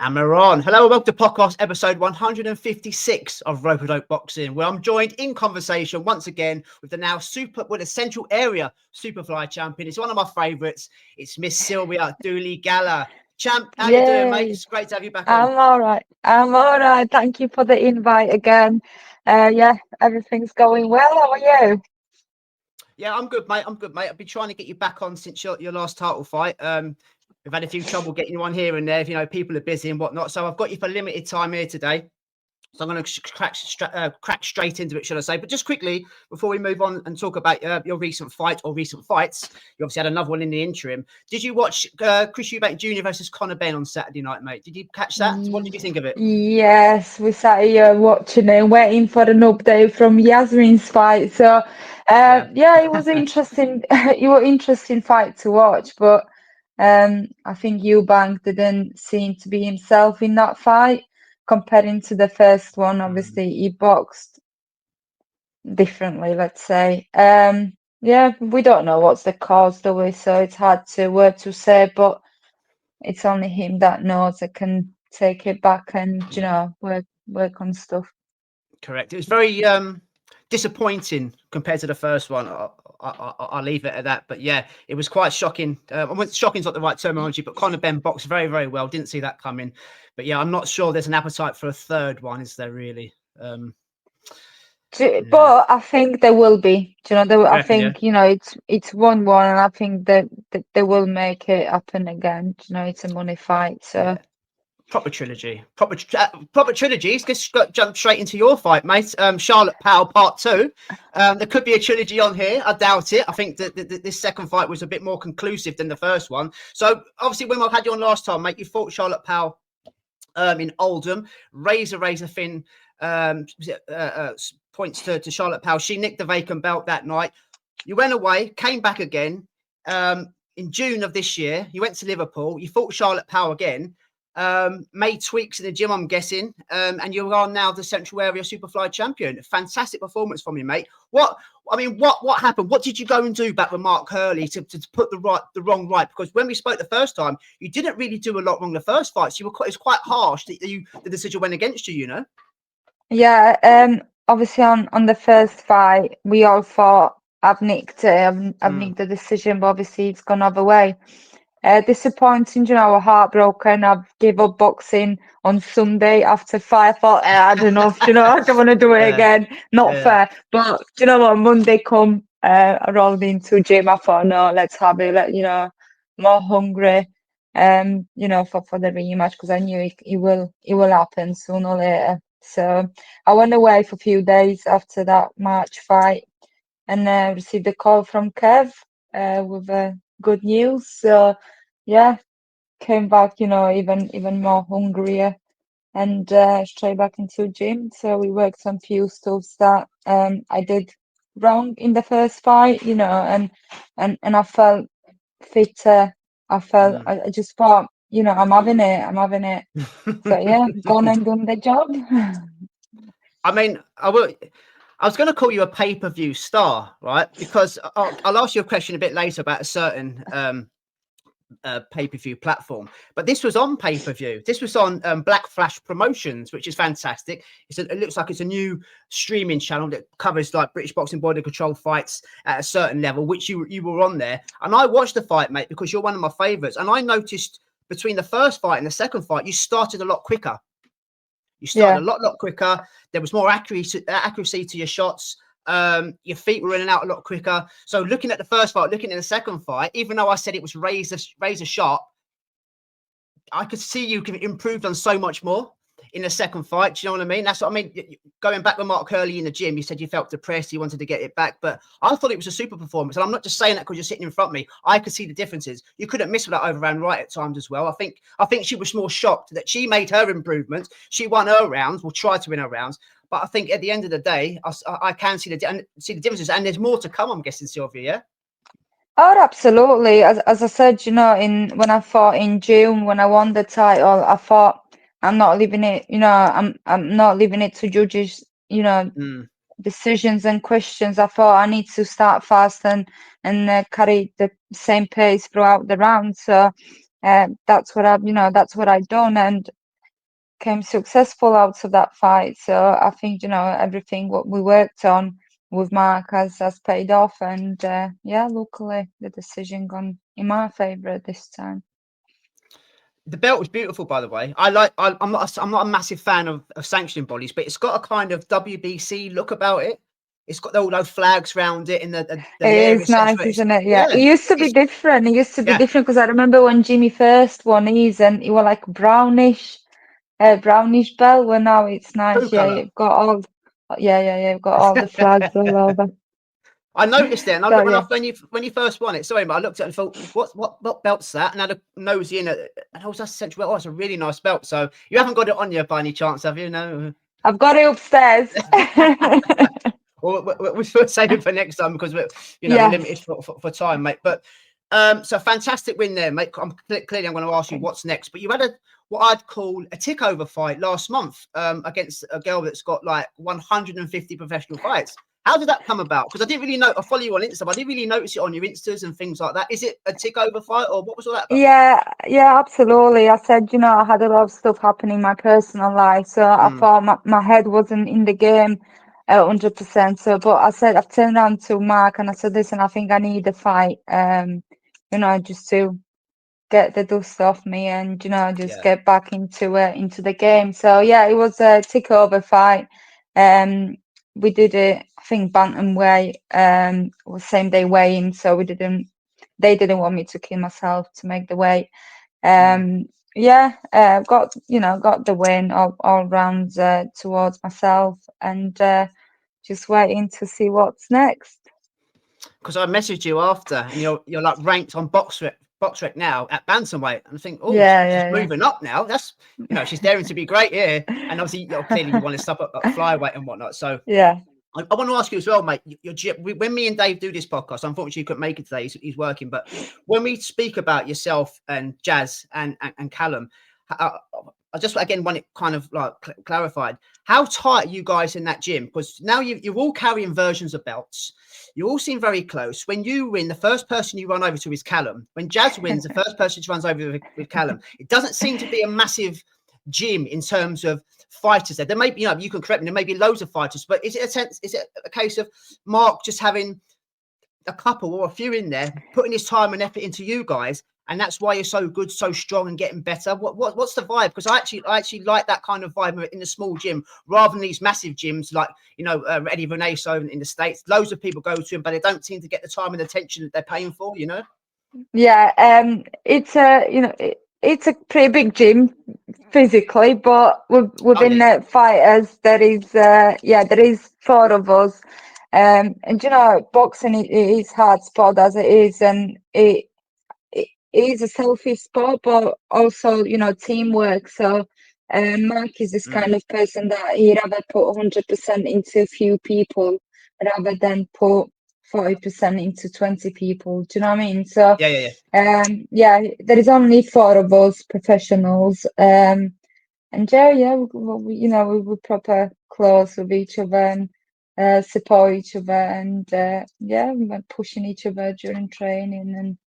And we're on. Hello and welcome to podcast episode 156 of Rope Boxing, where I'm joined in conversation once again with the now the Central Area Superfly champion. It's one of my favourites. It's Miss Sylwia Doligala. Champ, how you doing, mate? It's great to have you back on. I'm all right. Thank you for the invite again. Everything's going well. How are you? Yeah, I'm good, mate. I've been trying to get you back on since your last title fight. We've had a few trouble getting you on here and there. You know, people are busy and whatnot. So I've got you for limited time here today. So I'm going to crack straight into it, should I say. But just quickly, before we move on and talk about your recent fight or recent fights, you obviously had another one in the interim. Did you watch Chris Eubank Jr. versus Conor Benn on Saturday night, mate? Did you catch that? What did you think of it? Yes, we sat here watching it, waiting for an update from Yasmin's fight. So, it was interesting. It was interesting fight to watch, but I think Eubank didn't seem to be himself in that fight comparing to the first one. Obviously, he boxed differently, let's say. We don't know what's the cause, do we? So it's hard to say, but it's only him that knows, that can take it back and work on stuff. Correct. It was very disappointing compared to the first one. I'll leave it at that. But yeah, it was quite shocking. Shocking's not the right terminology, but Conor Benn boxed very, very well. Didn't see that coming. But yeah, I'm not sure there's an appetite for a third one, is there really? But I think there will be. I think it's 1-1, and I think that they will make it happen again. It's a money fight, so. Yeah. Proper trilogy. Proper trilogies. Just jump straight into your fight, mate. Charlotte Powell Part 2. There could be a trilogy on here. I doubt it. I think that this second fight was a bit more conclusive than the first one. So obviously, when I had you on last time, mate, you fought Charlotte Powell in Oldham. Razor thin points to Charlotte Powell. She nicked the vacant belt that night. You went away, came back again. In June of this year, you went to Liverpool. You fought Charlotte Powell again. Made tweaks in the gym, I'm guessing, and you are now the Central Area Superfly champion. Fantastic performance from you, mate. What happened? What did you go and do back with Mark Hurley to put the wrong right? Because when we spoke the first time, you didn't really do a lot wrong the first fight. So it's quite harsh that the decision went against you. You know. Yeah. Obviously, on the first fight, we all thought I've nicked it. I've nicked the decision, but obviously it's gone other way. Disappointing, heartbroken. I've gave up boxing on Sunday after fight. I thought, I don't know, I don't want to do it again. Not fair. But you know what? Monday come, I rolled into gym. I thought, no, let's have it. More hungry, for the rematch, because I knew it will happen sooner or later. So I went away for a few days after that March fight, and received a call from Kev with good news. So yeah, came back, even more hungrier, and straight back into gym. So we worked on few stuffs that I did wrong in the first fight, and I felt fitter. I just thought, I'm having it. So yeah, gone and done the job. I mean, I was going to call you a pay-per-view star, right? Because I'll ask you a question a bit later about a certain pay-per-view platform, but this was on pay-per-view. This was on Black Flash Promotions, which is fantastic. It looks like it's a new streaming channel that covers like British boxing border control fights at a certain level, which you were on there. And I watched the fight, mate, because you're one of my favorites. And I noticed between the first fight and the second fight, you started a lot quicker. You started a lot quicker. There was more accuracy to your shots. Your feet were in and out a lot quicker. So looking at the first fight, looking at the second fight, even though I said it was razor sharp, I could see you improved on so much more in the second fight. Do you know what I mean? That's what I mean. Going back with Mark Hurley in the gym, you said you felt depressed, you wanted to get it back, but I thought it was a super performance. And I'm not just saying that because you're sitting in front of me. I could see the differences. You couldn't miss with that overhand right at times as well. I think she was more shocked that she made her improvements. She won her rounds, or tried to win her rounds. But I think at the end of the day, I can see the differences, and there's more to come. I'm guessing, Sylvia. Yeah. Oh, absolutely. As I said, when I fought in June, when I won the title, I thought I'm not leaving it. I'm not leaving it to judges. Decisions and questions. I thought I need to start fast and carry the same pace throughout the round. So that's what I've done, and came successful out of that fight. So I think, everything what we worked on with Mark has paid off, and luckily the decision gone in my favour this time. The belt was beautiful, by the way. I'm not a massive fan of sanctioning bodies, but it's got a kind of WBC look about it. It's got all those flags around it in the It is nice, isn't it? Yeah. It used to be different. It used to be different because I remember when Jimmy first won his, and it was like brownish belt. Well, now it's nice. Yeah, you've got all. You've got all the flags all over. I noticed it, and So, when you first won it, sorry, but I looked at it and thought, what belt's that? And I had a nosy in it, and I was just saying, well, it's a really nice belt. So you haven't got it on you by any chance, have you? No. I've got it upstairs. Well, we'll save it for next time because we're limited for time, mate. But so fantastic win there, mate. Clearly, I'm going to ask you what's next. But you had what I'd call a tick-over fight last month against a girl that's got like 150 professional fights. How did that come about? Because I didn't really know. I follow you on Insta, but I didn't really notice it on your Instas and things like that. Is it a tick-over fight, or what was all that about? Yeah, absolutely. I said, I had a lot of stuff happening in my personal life, so I thought my head wasn't in the game 100%. So, but I said, I've turned around to Mark and I said, listen, I think I need a fight, just to get the dust off me and get back into the game. So yeah, it was a tick-over fight. We did it, I think, bantamweight, was same day weighing, so they didn't want me to kill myself to make the weight. Got the win all round towards myself, and just waiting to see what's next. Because I messaged you after, and you're like ranked on BoxRec now at bantamweight, and I think, she's moving up now. That's she's daring to be great here, and obviously clearly you want to stop at flyweight and whatnot. So I want to ask you as well, mate. When me and Dave do this podcast, unfortunately, he couldn't make it today. He's working. But when we speak about yourself and Jazz and Callum, I just again want it kind of like clarified. How tight are you guys in that gym? Because now you're all carrying versions of belts. You all seem very close. When you win, the first person you run over to is Callum. When Jazz wins, the first person she runs over with Callum. It doesn't seem to be a massive gym in terms of fighters there may be, you can correct me, there may be loads of fighters, but is it a case of Mark just having a couple or a few in there, putting his time and effort into you guys, and that's why you're so good, so strong, and getting better? What's the vibe? Because I actually like that kind of vibe in the small gym rather than these massive gyms like Eddie Renaso in the States. Loads of people go to him, but they don't seem to get the time and attention that they're paying for. It's a pretty big gym physically, but within the fighters there is 4 of us, and boxing it is hard sport as it is, and it is a selfish sport, but also teamwork. So Mark is this kind of person that he'd rather put 100% into a few people rather than put 40% into 20 people. Do you know what I mean? So there is only 4 of us professionals, and we're proper close with each other and support each other, and we're pushing each other during training. And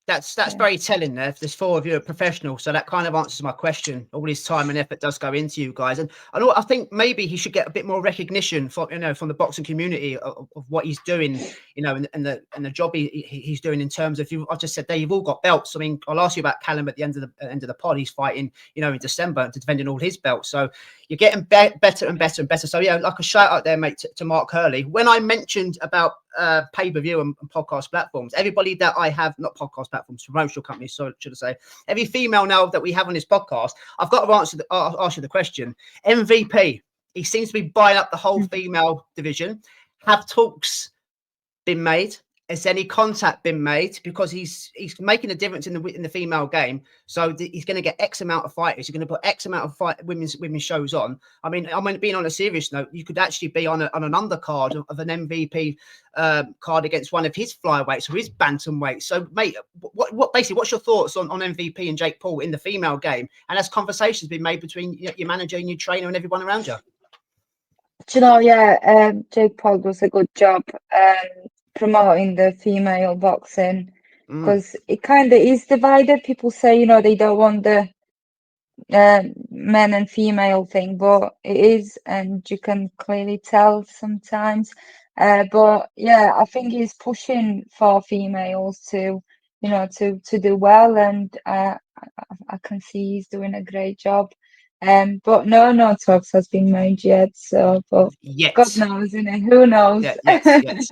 that's very telling there. There's 4 of you are professionals, so that kind of answers my question. All his time and effort does go into you guys, and I think maybe he should get a bit more recognition from the boxing community of what he's doing, and the job he's doing in terms of I just said there you've all got belts. I mean, I'll ask you about Callum at the end of the pod. He's fighting in December, defending all his belts. So you're getting better and better and better. So like a shout out there, mate, to Mark Hurley. When I mentioned about pay-per-view and podcast platforms, everybody that I have, not podcast platforms, promotional companies, so should I say, every female now that we have on this podcast, I've got to ask you the question. MVP, he seems to be buying up the whole female division. Have talks been made? Has any contact been made? Because he's making a difference in the female game. So he's going to get X amount of fighters. He's going to put X amount of women's shows on. I mean, being on a serious note, you could actually be on an undercard of an MVP card against one of his flyweights or his bantamweights. So, mate, what's your thoughts on MVP and Jake Paul in the female game? And has conversations been made between your manager and your trainer and everyone around you? Jake Paul does a good job promoting the female boxing, because it kind of is divided. People say they don't want the men and female thing, but it is, and you can clearly tell sometimes. But yeah, I think he's pushing for females to, to do well, and I can see he's doing a great job. But no talks has been made yet. So, but God Yet. knows, Who knows? Yeah, yes.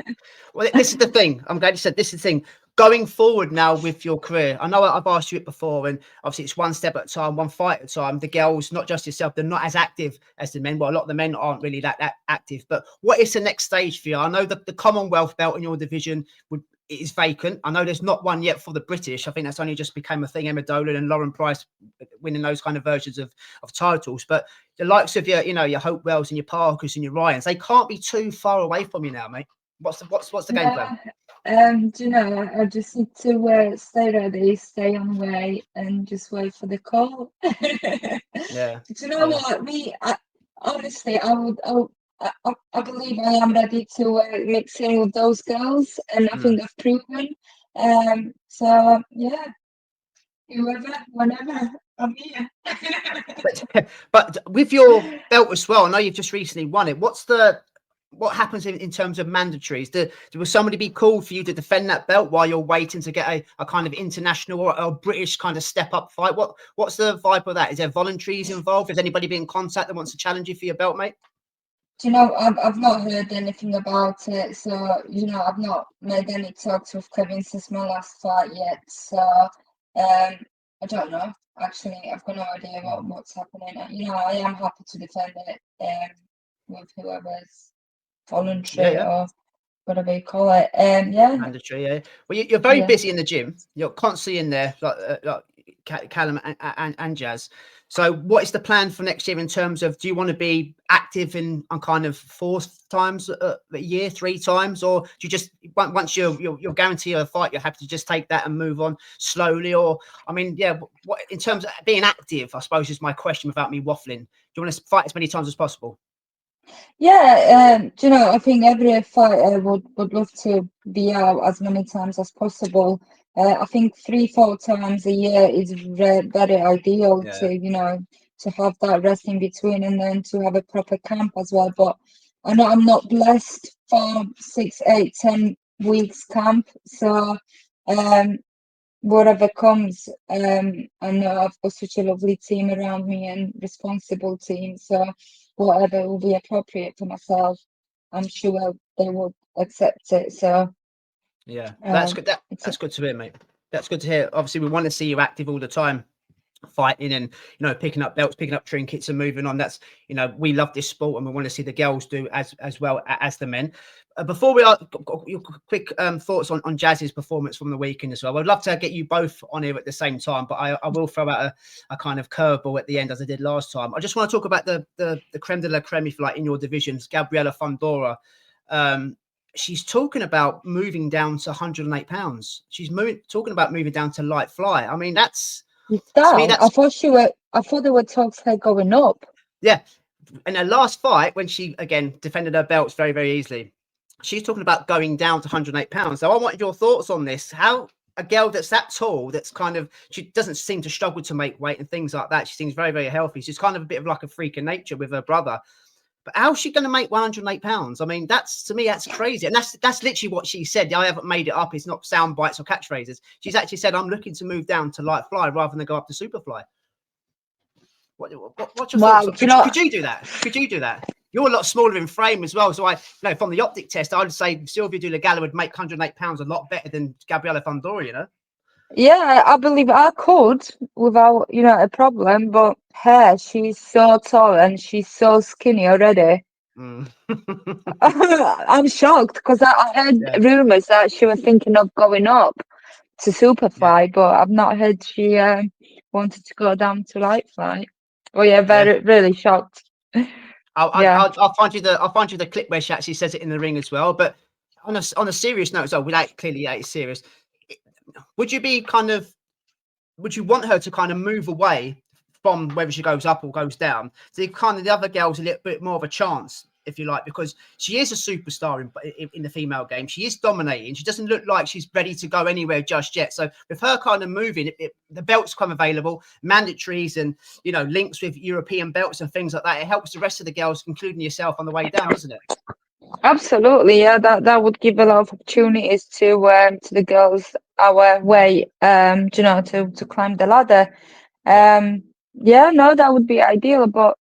Well, this is the thing. I'm glad you said this is the thing. Going forward now with your career, I know I've asked you it before, and obviously it's one step at a time, one fight at a time. The girls, not just yourself, they're not as active as the men. Well, a lot of the men aren't really that active. But what is the next stage for you? I know the Commonwealth belt in your division is vacant. I know there's not one yet for the British. I think that's only just became a thing. Emma Dolan and Lauren Price winning those kind of versions of titles. But the likes of your Hopewells and your Parkers and your Ryans, they can't be too far away from you now, mate. What's the game plan? Do you know, I just need to stay ready, stay on way, and just wait for the call. Yeah. Do you know what? Honestly, I believe I am ready to mix in with those girls, and I think I've proven. So yeah, whoever, whenever, I'm here. But with your belt as well, I know you've just recently won it. What happens in terms of mandatories? Will somebody be called for you to defend that belt while you're waiting to get a kind of international or a British kind of step up fight? What's the vibe of that? Is there voluntaries involved? Has anybody been in contact that wants to challenge you for your belt, mate? Do you know, I've not heard anything about it, so I've not made any talks with Kevin since my last fight yet. So I don't know. Actually, I've got no idea what's happening. I am happy to defend it with whoever's voluntary or whatever you call it. Yeah. Mandatory, yeah. Well, you're very busy in the gym. You're constantly in there, like Callum and Jazz. So, what is the plan for next year in terms of? Do you want to be active on kind of 4 times a year, 3 times, or do you just once you're guaranteed a fight, you're happy to just take that and move on slowly? Or, I mean, yeah, what in terms of being active, I suppose is my question without me waffling. Do you want to fight as many times as possible? Yeah, I think every fighter would love to be out as many times as possible. I think 3-4 times a year is very ideal to have that rest in between and then to have a proper camp as well. But I know I'm not blessed for 6, 8, 10 weeks camp, so whatever comes, I know I've got such a lovely team around me and responsible team, so whatever will be appropriate for myself, I'm sure they would accept it. So yeah, that's good. That's good to hear, mate. That's good to hear. Obviously, we want to see you active all the time, fighting and picking up belts, picking up trinkets, and moving on. That's we love this sport, and we want to see the girls do as well as the men. Before we your quick thoughts on Jazz's performance from the weekend as well. I'd love to get you both on here at the same time, but I will throw out a kind of curveball at the end as I did last time. I just want to talk about the creme de la creme, if you like, in your divisions. Gabriella Fundora. She's talking about moving down to 108 pounds. She's talking about moving down to light fly. I mean, that's to me, I thought there were talks her going up. Yeah. In her last fight, when she again defended her belts very, very easily, she's talking about going down to 108 pounds. So I wanted your thoughts on this. How a girl that's that tall, that's kind of, she doesn't seem to struggle to make weight and things like that. She seems very, very healthy. She's kind of a bit of like a freak of nature with her brother. But how's she going to make 108 pounds? I mean, to me, that's crazy. And that's literally what she said. I haven't made it up. It's not sound bites or catchphrases. She's actually said, I'm looking to move down to light fly rather than go up to Superfly. What's your thoughts? Could you do that? Could you do that? You're a lot smaller in frame as well. So from the optic test, I would say Sylwia Doligala would make 108 pounds a lot better than Gabriella Fundora, Yeah, I believe I could without, a problem, but she's so tall and she's so skinny already. I'm shocked because I heard rumors that she was thinking of going up to Superfly, but I've not heard she wanted to go down to light fly. Oh yeah, really shocked. I'll find you the clip where she actually says it in the ring as well. But on a serious note, so without clearly it's serious. Would you want her to kind of move away from whether she goes up or goes down? So kind of the other girls a little bit more of a chance if you like, because she is a superstar in the female game. She is dominating. She doesn't look like she's ready to go anywhere just yet. So with her kind of moving, the belts come available, mandatories and, you know, links with European belts and things like that. It helps the rest of the girls, including yourself, on the way down, doesn't it? Absolutely, yeah. That would give a lot of opportunities to the girls our way, you know, to climb the ladder. Yeah, no, that would be ideal, but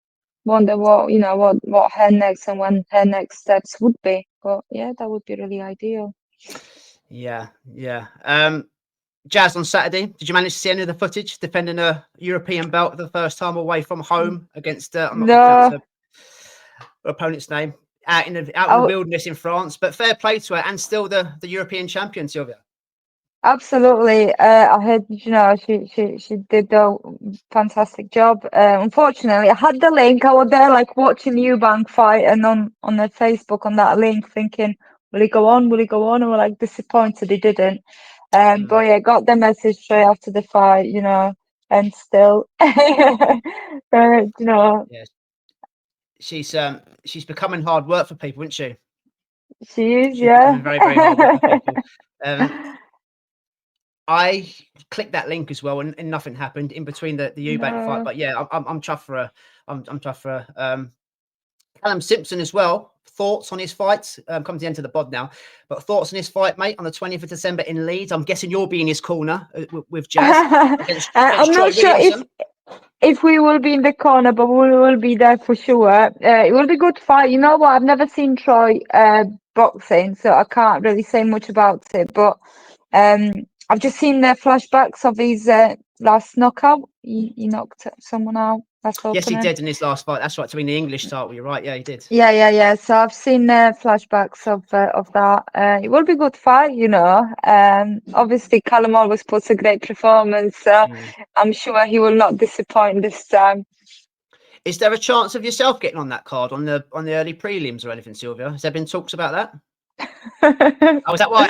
wonder what, you know, what her next and when her next steps would be. But yeah, that would be really ideal. Yeah. Jazz, on Saturday, did you manage to see any of the footage defending a European belt for the first time away from home against I'm not going to pronounce her opponent's name, out in the wilderness in France? But fair play to her, and still the European champion, Sylwia. Absolutely. I heard, you know, she did a fantastic job. Unfortunately, I had the link. I was there like watching Eubank fight, and on their Facebook on that link, thinking, will he go on? Will he go on? And we're like disappointed he didn't. But yeah, got the message straight after the fight, you know, and still, you know. Yeah. She's becoming hard work for people, isn't she? She is, She's yeah. becoming very, very hard work for people. I clicked that link as well, and nothing happened in between the Eubank fight. But yeah, I'm chuffed for her. I'm chuffed for her. Callum Simpson as well. Thoughts on his fights? Come to the end of the pod now. But thoughts on his fight, mate, on the 20th of December in Leeds. I'm guessing you'll be in his corner with Jazz. I'm not sure if we will be in the corner, but we will be there for sure. It will be a good fight. You know what? I've never seen Troy boxing, so I can't really say much about it. But I've just seen the flashbacks of his last knockout. He knocked someone out. Yes, he did in his last fight. That's right, to win the English title. You're right. Yeah, he did. Yeah. So I've seen flashbacks of that. It will be a good fight, you know. Obviously, Callum always puts a great performance, so I'm sure he will not disappoint this time. Is there a chance of yourself getting on that card on the early prelims or anything, Sylwia? Has there been talks about that? Oh, is that right?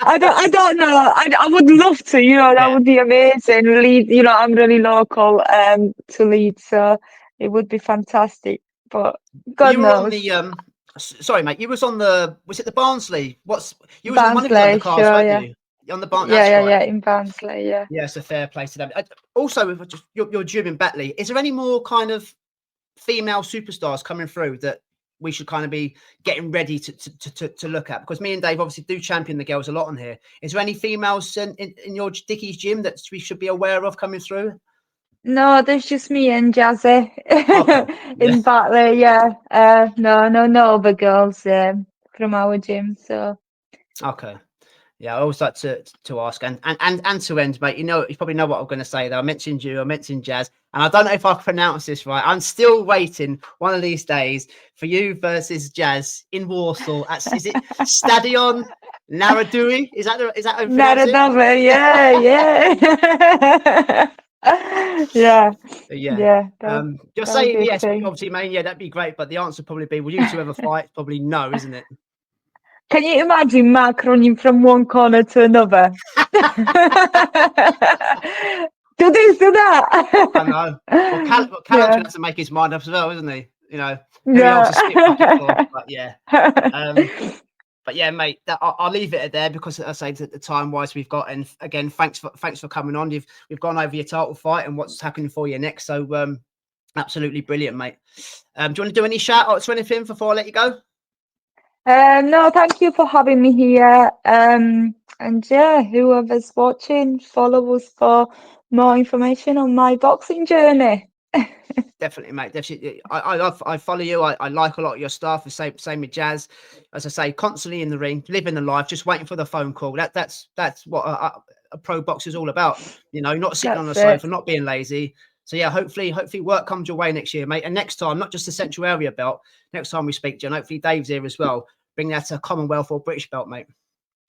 I don't know. I would love to, you know, that would be amazing. Leeds, you know, I'm really local to Leeds, so it would be fantastic. But God knows. On the sorry, mate, you was on was it the Barnsley? You was Barnsley, on one of the undercards, sure, weren't you? On the Barnsley, yeah, in Barnsley, yeah. Yeah, it's a fair play to them. Also, with just you're due in Batley, is there any more kind of female superstars coming through that we should kind of be getting ready to look at? Because me and Dave obviously do champion the girls a lot on here. Is there any females in your Dickie's gym that we should be aware of coming through? No, there's just me and Jazzy in Batley. Yeah, no other girls from our gym. So okay. Yeah, I always like to ask and to end, mate. You know, you probably know what I'm going to say though. I mentioned Jazz, and I don't know if I've pronounced this right. I'm still waiting one of these days for you versus Jazz in Warsaw. Is it Stadion Narodowy? Is that how you pronounce it? Narodowy, yeah. Just say yes, obviously, mate. Yeah, that'd be great. But the answer would probably be, will you two ever fight? Probably no, isn't it? Can you imagine Mark running from one corner to another? Do this, do that. I know. Well, Callum's going to have to make his mind up as well, isn't he? You know, who else to skip bucket for? But yeah. But yeah, mate, I'll leave it at there because I say the time wise we've got, and again, thanks for coming on. We've gone over your title fight and what's happening for you next. So absolutely brilliant, mate. Do you want to do any shout outs or anything before I let you go? No, thank you for having me here. And yeah, whoever's watching, follow us for more information on my boxing journey. Definitely, mate. Definitely. I follow you. I like a lot of your stuff. The same with Jazz. As I say, constantly in the ring, living the life, just waiting for the phone call. That's what a pro boxer is all about. You know, not sitting on the sofa, not being lazy. So yeah, hopefully work comes your way next year, mate. And next time, not just the Central Area belt. Next time we speak to you, and hopefully Dave's here as well. Bring that to Commonwealth or British belt, mate.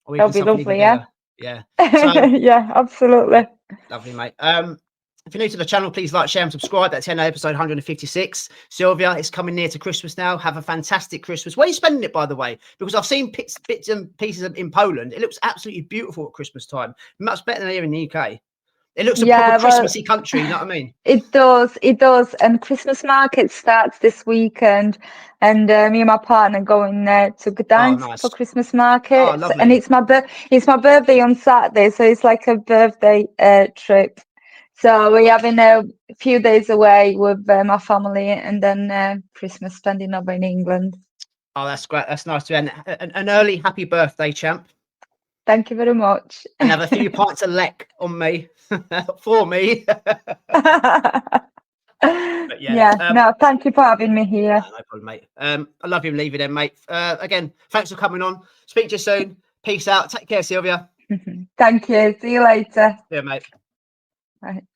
Or that'll be lovely, yeah. Yeah. So, yeah, absolutely. Lovely, mate. If you're new to the channel, please like, share, and subscribe. That's episode 156. Sylwia, it's coming near to Christmas now. Have a fantastic Christmas. Where are you spending it, by the way? Because I've seen bits and pieces in Poland. It looks absolutely beautiful at Christmas time. Much better than here in the UK. It looks a Yeah, proper well, Christmassy country, you know what I mean? It does. And Christmas market starts this weekend, and me and my partner going to Oh, Gdansk for nice. Christmas Oh, markets, and lovely. it's my birthday on Saturday, so it's like a birthday trip. So we're having a few days away with my family, and then Christmas spending over in England. Oh, that's great. That's nice to end. An early happy birthday, champ. Thank you very much. And have a few pints of leck on me for me. But yeah, No, thank you for having me here. no problem, mate. I love you and leave you then, mate. Again, thanks for coming on. Speak to you soon. Peace out. Take care, Sylwia. Thank you. See you later. Yeah, mate. Bye.